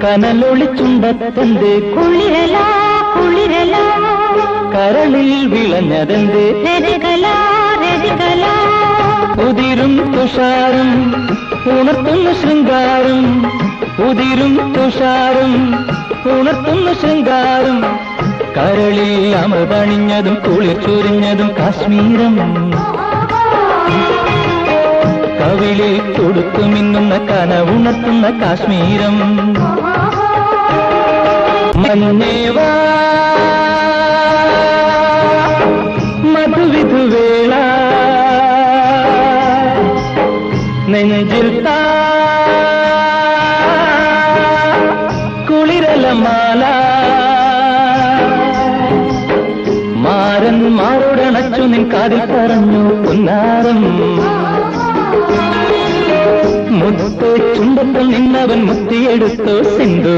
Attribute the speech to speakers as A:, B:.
A: കനലൊളിച്ചുണ്ടത്തെന്ത്
B: കുളിരല കുളിരല
A: കരളിൽ വിളഞ്ഞതെന്ത്
B: രതികല രതികല
A: ഉതിരും തുഷാരം ഉണർത്തുന്ന ശൃംഗാരം ഉതിരും തുഷാരം ഉണർത്തുന്ന ശൃംഗാരം കരളിൽ അമൃതണിഞ്ഞതും കുളിർ ചൊരിഞ്ഞതും കാശ്മീരം കവിളിൽ കൊടുത്തു മിന്നുന്ന കനവുണർത്തുന്ന കാശ്മീരം മഞ്ഞേവാ മധുവിധുവേള നെഞ്ചിൽ കുളിരലമാല മാരൻ മാറോടണച്ചു നിൻ കാതിൽ പറഞ്ഞു പൊന്നാരം മുത്തേ ചുണ്ടത്തിൽ നിന്നവൻ മുത്തിയെടുത്തു സിന്ധു